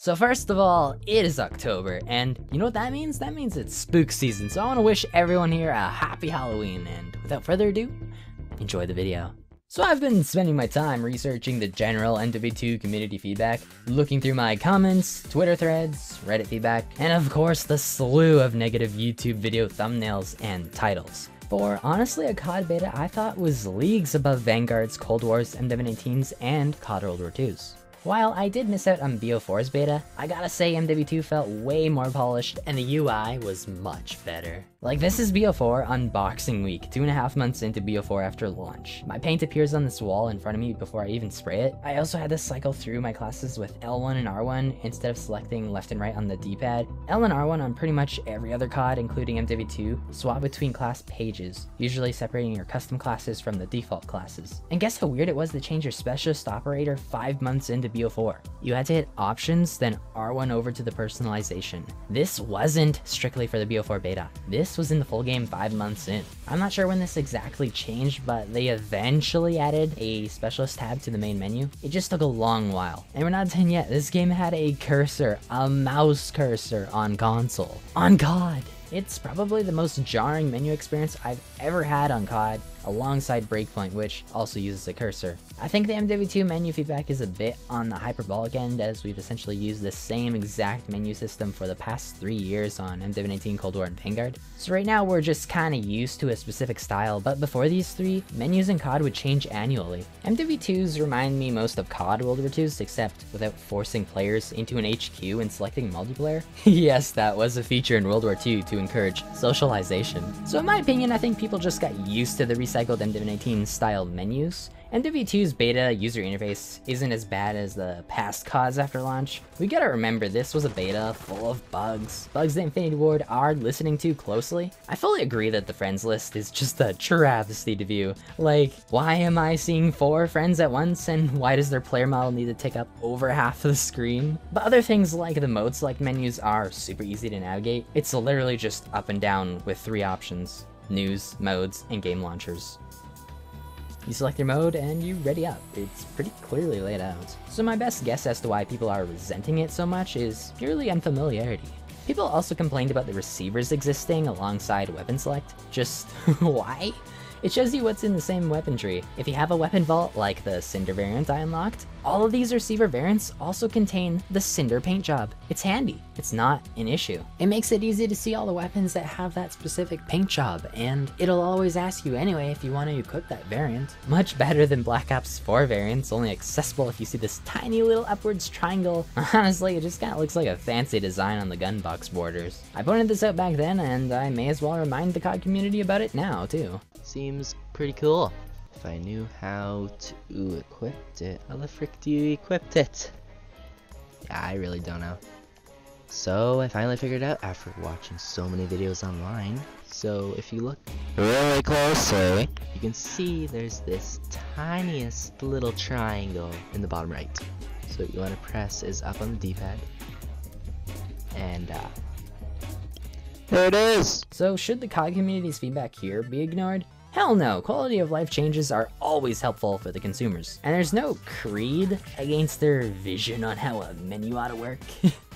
So first of all, it is October, and you know what that means? That means it's spook season, so I want to wish everyone here a happy Halloween, and without further ado, enjoy the video. So I've been spending my time researching the general MWII community feedback, looking through my comments, Twitter threads, Reddit feedback, and of course the slew of negative YouTube video thumbnails and titles. For honestly, a CoD beta I thought was leagues above Vanguard's Cold War's MW19s and CoD World War II's. While I did miss out on BO4's beta, I gotta say MW2 felt way more polished and the UI was much better. Like, this is BO4 unboxing week, 2.5 months into BO4 after launch. My paint appears on this wall in front of me before I even spray it. I also had to cycle through my classes with L1 and R1 instead of selecting left and right on the D-pad. L and R1 on pretty much every other CoD, including MW2, swap between class pages, usually separating your custom classes from the default classes. And guess how weird it was to change your specialist operator 5 months into BO4? You had to hit options, then R1 over to the personalization. This wasn't strictly for the BO4 beta. This was in the full game 5 months in. I'm not sure when this exactly changed, but they eventually added a specialist tab to the main menu. It just took a long while. And we're not done yet. This game had a cursor, a mouse cursor on console. On CoD! It's probably the most jarring menu experience I've ever had on CoD, alongside Breakpoint, which also uses a cursor. I think the MW2 menu feedback is a bit on the hyperbolic end, as we've essentially used the same exact menu system for the past 3 years on MW19, Cold War, and Vanguard. So right now we're just kinda used to a specific style, but before these three, menus in CoD would change annually. MW2s remind me most of CoD World War II's, except without forcing players into an HQ and selecting multiplayer. Yes, that was a feature in World War II to encourage socialization. So in my opinion, I think people just got used to the recycled MW19 style menus. MW2's beta user interface isn't as bad as the past CoDs after launch. We gotta remember this was a beta full of bugs that Infinity Ward are listening to closely. I fully agree that the friends list is just a travesty to view. Like, why am I seeing 4 friends at once, and why does their player model need to take up over half of the screen? But other things like the mode select menus are super easy to navigate. It's literally just up and down with 3 options: news, modes, and game launchers. You select your mode and you ready up. It's pretty clearly laid out. So my best guess as to why people are resenting it so much is purely unfamiliarity. People also complained about the receivers existing alongside weapon select. Just why? It shows you what's in the same weapon tree. If you have a weapon vault like the Cinder variant I unlocked, all of these receiver variants also contain the Cinder paint job. It's handy. It's not an issue. It makes it easy to see all the weapons that have that specific paint job, and it'll always ask you anyway if you want to equip that variant. Much better than Black Ops 4 variants, only accessible if you see this tiny little upwards triangle. Honestly, it just kind of looks like a fancy design on the gun box borders. I pointed this out back then, and I may as well remind the CoD community about it now, too. Seems pretty cool. If I knew how to equip it, how the frick do you equip it? Yeah, I really don't know. So I finally figured it out after watching so many videos online. So if you look really closely, you can see there's this tiniest little triangle in the bottom right. So what you want to press is up on the D-pad, and there it is! So should the CoD community's feedback here be ignored? Hell no, quality of life changes are always helpful for the consumers. And there's no creed against their vision on how a menu ought to work.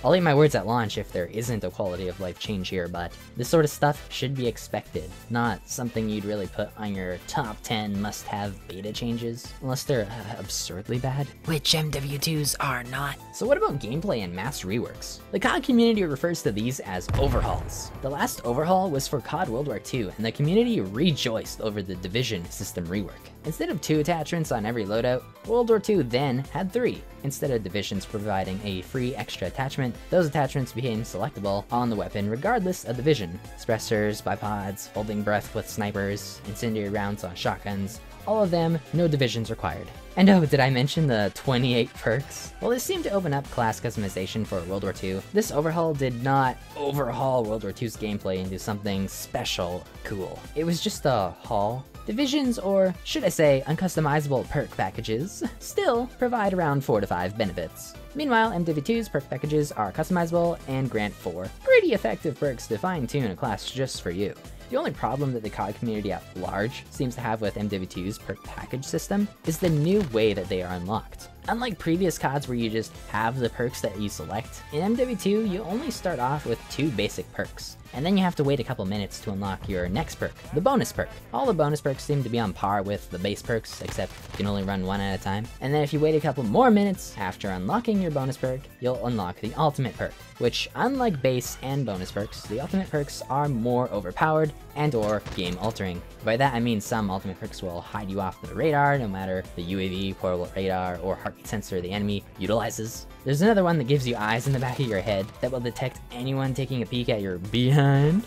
I'll eat my words at launch if there isn't a quality of life change here, but this sort of stuff should be expected, not something you'd really put on your top 10 must-have beta changes, unless they're absurdly bad, which MW2s are not. So what about gameplay and mass reworks? The CoD community refers to these as overhauls. The last overhaul was for CoD World War II, and the community rejoiced over the Division system rework. Instead of 2 attachments on every loadout, World War II then had 3. Instead of divisions providing a free extra attachment, those attachments became selectable on the weapon regardless of division. Suppressors, bipods, holding breath with snipers, incendiary rounds on shotguns, all of them, no divisions required. And oh, did I mention the 28 perks? Well, this seemed to open up class customization for World War II. This overhaul did not overhaul World War II's gameplay into something special or cool. It was just a haul. Divisions, or should I say uncustomizable perk packages, still provide around 4 to 5 benefits. Meanwhile, MW2's perk packages are customizable and grant 4 pretty effective perks to fine-tune a class just for you. The only problem that the CoD community at large seems to have with MW2's perk package system is the new way that they are unlocked. Unlike previous CoDs where you just have the perks that you select, in MW2 you only start off with 2 basic perks, and then you have to wait a couple minutes to unlock your next perk, the bonus perk. All the bonus perks seem to be on par with the base perks, except you can only run one at a time. And then if you wait a couple more minutes after unlocking your bonus perk, you'll unlock the ultimate perk, which unlike base and bonus perks, the ultimate perks are more overpowered and or game altering. By that I mean some ultimate perks will hide you off the radar no matter the UAV, portable radar, or heartbeat sensor the enemy utilizes. There's another one that gives you eyes in the back of your head that will detect anyone taking a peek at your behind.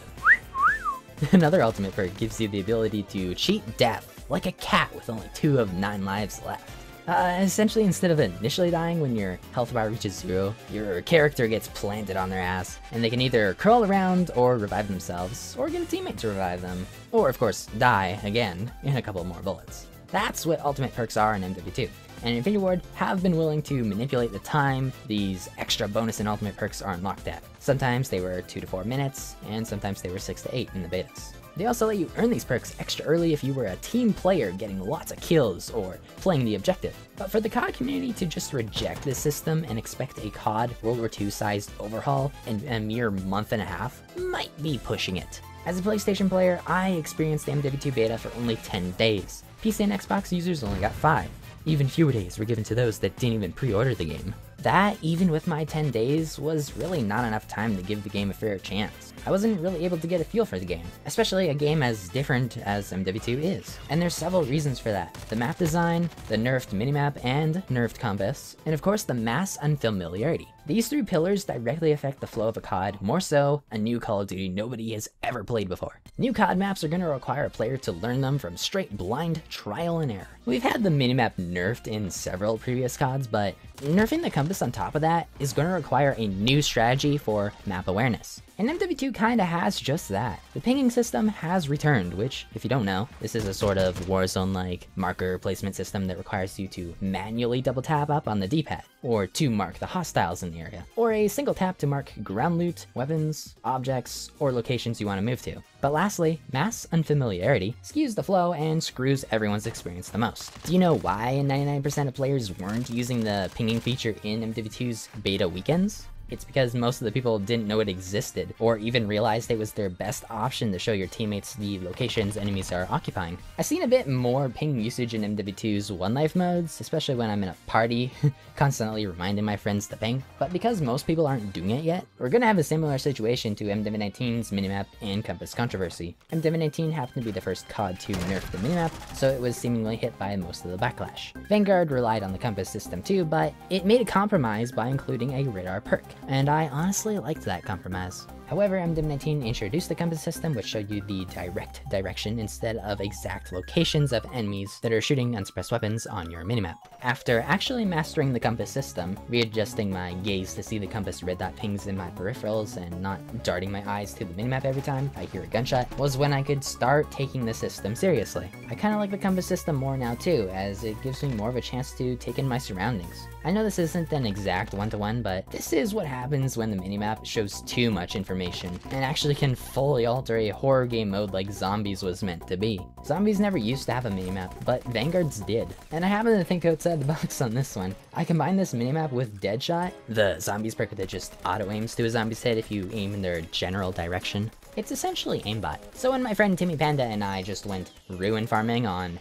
Another ultimate perk gives you the ability to cheat death, like a cat with only 2 of 9 lives left. Essentially, instead of initially dying when your health bar reaches 0, your character gets planted on their ass, and they can either curl around or revive themselves, or get a teammate to revive them, or of course, die again in a couple more bullets. That's what ultimate perks are in MW2. And Infinity Ward have been willing to manipulate the time these extra bonus and ultimate perks are unlocked at. Sometimes they were 2 to 4 minutes, and sometimes they were 6 to 8 in the betas. They also let you earn these perks extra early if you were a team player getting lots of kills or playing the objective. But for the CoD community to just reject this system and expect a CoD World War II sized overhaul in a mere month and a half might be pushing it. As a PlayStation player, I experienced the MWII Beta for only 10 days. PC and Xbox users only got 5. Even fewer days were given to those that didn't even pre-order the game. That, even with my 10 days, was really not enough time to give the game a fair chance. I wasn't really able to get a feel for the game, especially a game as different as MW2 is. And there's several reasons for that. The map design, the nerfed minimap and nerfed compass, and of course the mass unfamiliarity. These 3 pillars directly affect the flow of a CoD, more so a new Call of Duty nobody has ever played before. New CoD maps are going to require a player to learn them from straight blind trial and error. We've had the minimap nerfed in several previous CoDs, but nerfing the compass on top of that is going to require a new strategy for map awareness. And MW2 kinda has just that. The pinging system has returned, which, if you don't know, this is a sort of Warzone-like marker placement system that requires you to manually double tap up on the D-pad, or to mark the hostiles in the area, or a single tap to mark ground loot, weapons, objects, or locations you want to move to. But lastly, mass unfamiliarity skews the flow and screws everyone's experience the most. Do you know why 99% of players weren't using the pinging feature in MW2's beta weekends? It's because most of the people didn't know it existed, or even realized it was their best option to show your teammates the locations enemies are occupying. I've seen a bit more ping usage in MW2's One Life modes, especially when I'm in a party, constantly reminding my friends to ping. But because most people aren't doing it yet, we're gonna have a similar situation to MW19's minimap and compass controversy. MW19 happened to be the first CoD to nerf the minimap, so it was seemingly hit by most of the backlash. Vanguard relied on the compass system too, but it made a compromise by including a radar perk. And I honestly liked that compromise. However, MW19 introduced the compass system, which showed you the direct direction instead of exact locations of enemies that are shooting unsuppressed weapons on your minimap. After actually mastering the compass system, readjusting my gaze to see the compass red dot pings in my peripherals and not darting my eyes to the minimap every time I hear a gunshot, was when I could start taking the system seriously. I kinda like the compass system more now too, as it gives me more of a chance to take in my surroundings. I know this isn't an exact one-to-one, but this is what happens when the minimap shows too much information and actually can fully alter a horror game mode like Zombies was meant to be. Zombies never used to have a minimap, but Vanguard's did. And I happen to think outside the box on this one. I combined this minimap with Deadshot, the Zombies perk that just auto-aims to a zombie's head if you aim in their general direction. It's essentially aimbot. So when my friend Timmy Panda and I just went ruin farming on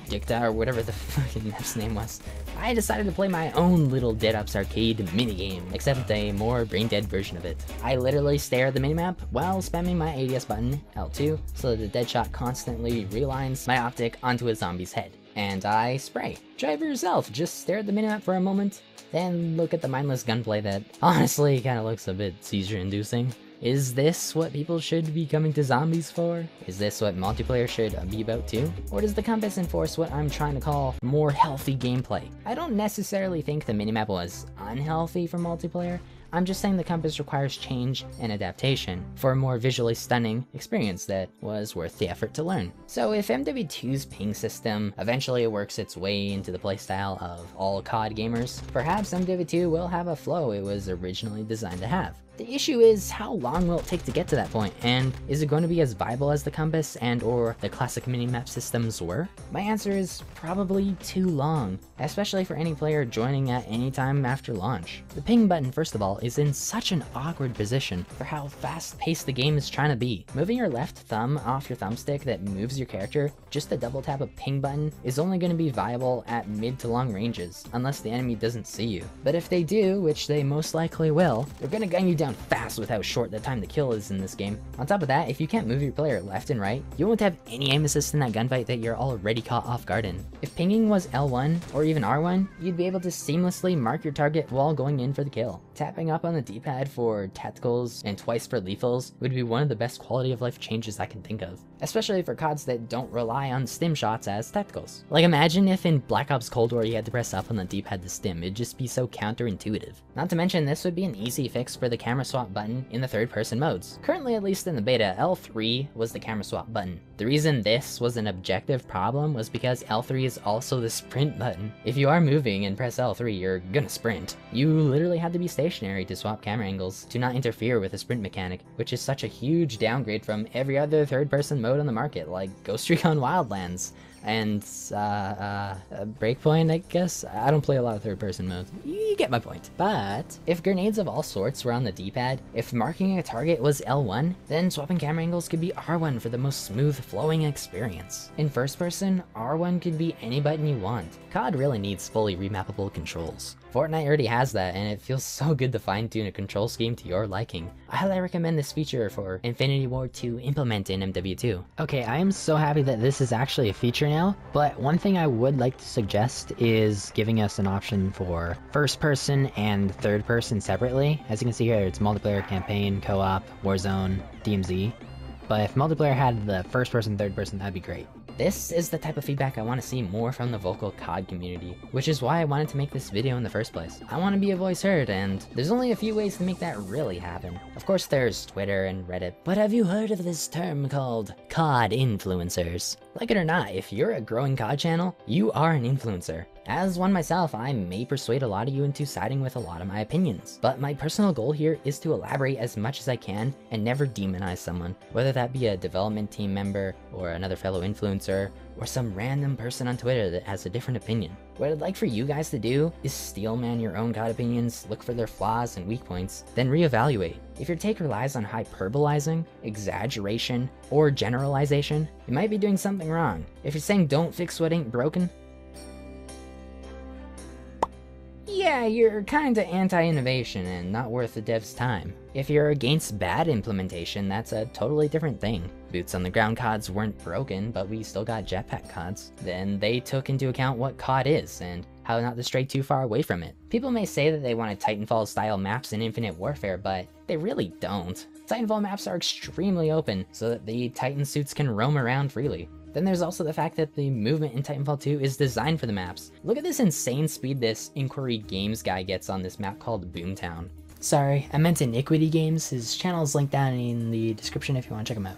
Dicta or whatever the fucking map's name was, I decided to play my own little Dead Ops arcade minigame, except a more brain-dead version of it. I literally stare at the minimap while spamming my ADS button, L2, so that the Deadshot constantly realigns my optic onto a zombie's head. And I spray. Try it for yourself, just stare at the minimap for a moment, then look at the mindless gunplay that honestly kinda looks a bit seizure-inducing. Is this what people should be coming to Zombies for? Is this what multiplayer should be about too? Or does the compass enforce what I'm trying to call more healthy gameplay? I don't necessarily think the minimap was unhealthy for multiplayer. I'm just saying the compass requires change and adaptation for a more visually stunning experience that was worth the effort to learn. So if MW2's ping system eventually works its way into the playstyle of all CoD gamers, perhaps MW2 will have a flow it was originally designed to have. The issue is, how long will it take to get to that point, and is it going to be as viable as the compass and or the classic minimap systems were? My answer is probably too long, especially for any player joining at any time after launch. The ping button, first of all, is in such an awkward position for how fast-paced the game is trying to be. Moving your left thumb off your thumbstick that moves your character, just to double tap a ping button, is only going to be viable at mid to long ranges, unless the enemy doesn't see you. But if they do, which they most likely will, they're going to gun you down fast with how short the time to kill is in this game. On top of that, if you can't move your player left and right, you won't have any aim assist in that gunfight that you're already caught off guard in. If pinging was L1 or even R1, you'd be able to seamlessly mark your target while going in for the kill. Tapping up on the D-pad for tacticals and twice for lethals would be one of the best quality of life changes I can think of, especially for CODs that don't rely on stim shots as tacticals. Like, imagine if in Black Ops Cold War you had to press up on the D-pad to stim, it'd just be so counterintuitive. Not to mention, this would be an easy fix for the camera swap button in the third-person modes. Currently, at least in the beta, L3 was the camera swap button. The reason this was an objective problem was because L3 is also the sprint button. If you are moving and press L3, you're gonna sprint. You literally had to be stationary to swap camera angles to not interfere with the sprint mechanic, which is such a huge downgrade from every other third-person mode on the market, like Ghost Recon Wildlands and Breakpoint, I guess. I don't play a lot of third-person modes. You get my point. But if grenades of all sorts were on the D-pad, if marking a target was L1, then swapping camera angles could be R1 for the most smooth flowing experience. In first person, R1 could be any button you want. COD really needs fully remappable controls. Fortnite already has that, and it feels so good to fine-tune a control scheme to your liking. I highly recommend this feature for Infinity Ward to implement in MW2. Okay, I am so happy that this is actually a feature now, but one thing I would like to suggest is giving us an option for first person and third person separately. As you can see here, it's multiplayer, campaign, co-op, Warzone, DMZ. But if multiplayer had the first person, third person, that'd be great. This is the type of feedback I want to see more from the vocal COD community, which is why I wanted to make this video in the first place. I want to be a voice heard, and there's only a few ways to make that really happen. Of course there's Twitter and Reddit, but have you heard of this term called COD Influencers? Like it or not, if you're a growing COD channel, you are an influencer. As one myself, I may persuade a lot of you into siding with a lot of my opinions, but my personal goal here is to elaborate as much as I can and never demonize someone, whether that be a development team member or another fellow influencer or some random person on Twitter that has a different opinion. What I'd like for you guys to do is steelman your own COD opinions, look for their flaws and weak points, then reevaluate. If your take relies on hyperbolizing, exaggeration, or generalization, you might be doing something wrong. If you're saying don't fix what ain't broken, yeah, you're kinda anti-innovation and not worth the dev's time. If you're against bad implementation, that's a totally different thing. Boots on the ground CODs weren't broken, but we still got jetpack CODs. Then they took into account what COD is and how not to stray too far away from it. People may say that they wanted Titanfall-style maps in Infinite Warfare, but they really don't. Titanfall maps are extremely open, so that the Titan suits can roam around freely. Then there's also the fact that the movement in Titanfall 2 is designed for the maps. Look at this insane speed this Inquiry Games guy gets on this map called Boomtown. Sorry, I meant Iniquity Games. His channel is linked down in the description if you want to check him out.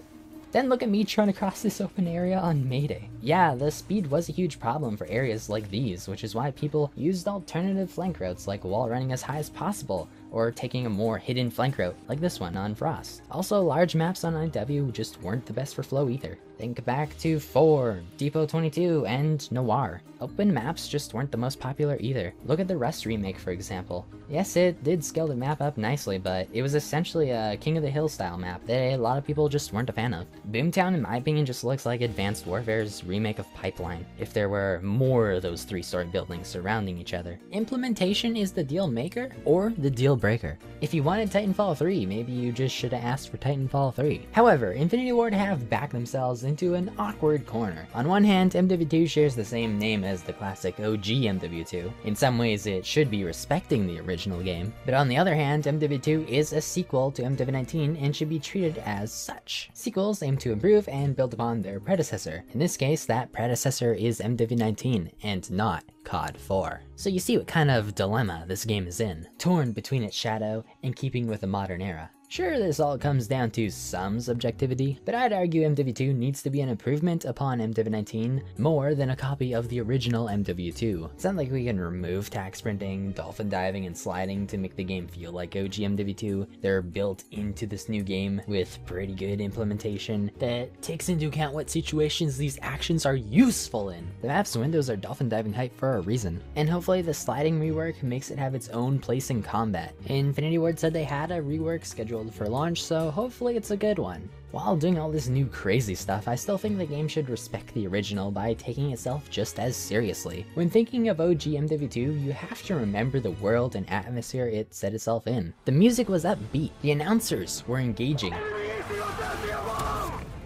Then look at me trying to cross this open area on Mayday. Yeah, the speed was a huge problem for areas like these, which is why people used alternative flank routes like wall running as high as possible, or taking a more hidden flank route like this one on Frost. Also, large maps on IW just weren't the best for flow either. Think back to 4, Depot 22, and Noir. Open maps just weren't the most popular either. Look at the Rust remake, for example. Yes, it did scale the map up nicely, but it was essentially a King of the Hill style map that a lot of people just weren't a fan of. Boomtown, in my opinion, just looks like Advanced Warfare's remake of Pipeline, if there were more of those 3-story buildings surrounding each other. Implementation is the deal maker or the deal breaker. If you wanted Titanfall 3, maybe you just should have asked for Titanfall 3. However, Infinity Ward have backed themselves into an awkward corner. On one hand, MW2 shares the same name as the classic OG MW2. In some ways, it should be respecting the original game. But on the other hand, MW2 is a sequel to MW19 and should be treated as such. Sequels aim to improve and build upon their predecessor. In this case, that predecessor is MW19 and not COD 4. So you see what kind of dilemma this game is in, torn between its shadow and keeping with the modern era. Sure, this all comes down to some subjectivity, but I'd argue MW2 needs to be an improvement upon MW19 more than a copy of the original MW2. It's not like we can remove tack sprinting, dolphin diving, and sliding to make the game feel like OG MW2. They're built into this new game with pretty good implementation that takes into account what situations these actions are useful in. The map's windows are dolphin diving height for a reason, and hopefully the sliding rework makes it have its own place in combat. Infinity Ward said they had a rework scheduled for launch, so hopefully it's a good one. While doing all this new crazy stuff, I still think the game should respect the original by taking itself just as seriously. When thinking of OG MW2, you have to remember the world and atmosphere it set itself in. The music was upbeat, the announcers were engaging,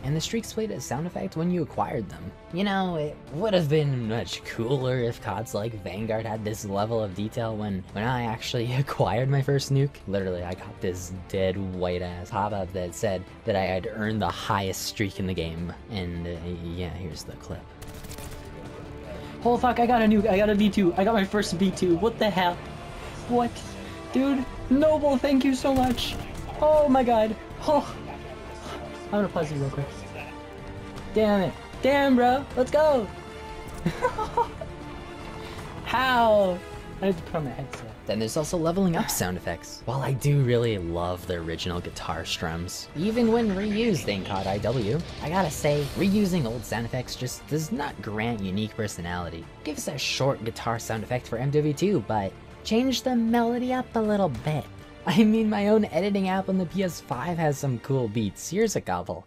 and the streaks played a sound effect when you acquired them. You know, it would have been much cooler if CODs like Vanguard had this level of detail when I actually acquired my first nuke. Literally, I got this dead white ass pop-up that said that I had earned the highest streak in the game. And yeah, here's the clip. Oh fuck, I got a nuke, I got a V2, I got my first V2, what the hell? What? Dude, Noble, thank you so much. Oh my god. Oh. I'm gonna pause you real quick. Damn it. Damn, bro. Let's go. How? I have to put on my headset. Then there's also leveling up sound effects. While I do really love the original guitar strums, even when reused in CoD IW, I gotta say, reusing old sound effects just does not grant unique personality. Give us a short guitar sound effect for MW2, but change the melody up a little bit. I mean, my own editing app on the PS5 has some cool beats. Here's a couple.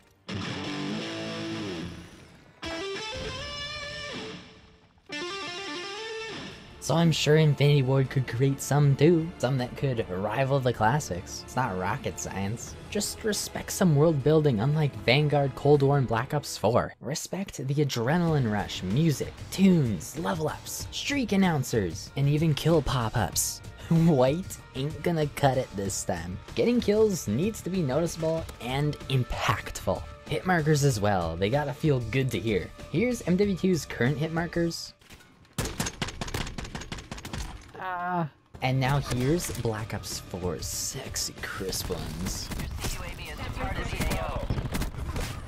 So I'm sure Infinity Ward could create some too. Some that could rival the classics. It's not rocket science. Just respect some world building unlike Vanguard, Cold War, and Black Ops 4. Respect the adrenaline rush, music, tunes, level ups, streak announcers, and even kill pop-ups. White ain't gonna cut it this time. Getting kills needs to be noticeable and impactful. Hit markers as well, they gotta feel good to hear. Here's MW2's current hit markers. And now here's Black Ops 4's sexy crisp ones.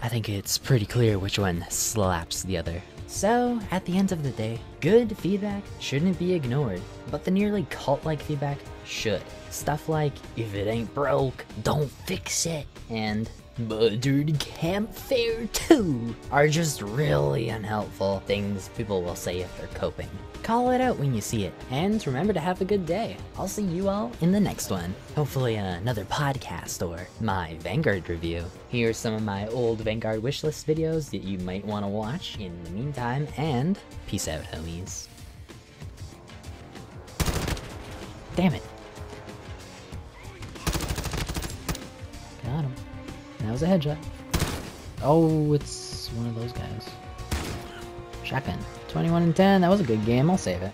I think it's pretty clear which one slaps the other. So, at the end of the day, good feedback shouldn't be ignored, but the nearly cult-like feedback should. Stuff like, if it ain't broke, don't fix it, and buttered campfire too are just really unhelpful things people will say if they're coping. Call it out when you see it, and remember to have a good day. I'll see you all in the next one. Hopefully another podcast or my Vanguard review. Here's some of my old Vanguard wishlist videos that you might want to watch in the meantime, and peace out, homies. Damn it. Got him. That was a headshot. Oh, it's one of those guys. Shotgun. 21 and 10. That was a good game. I'll save it.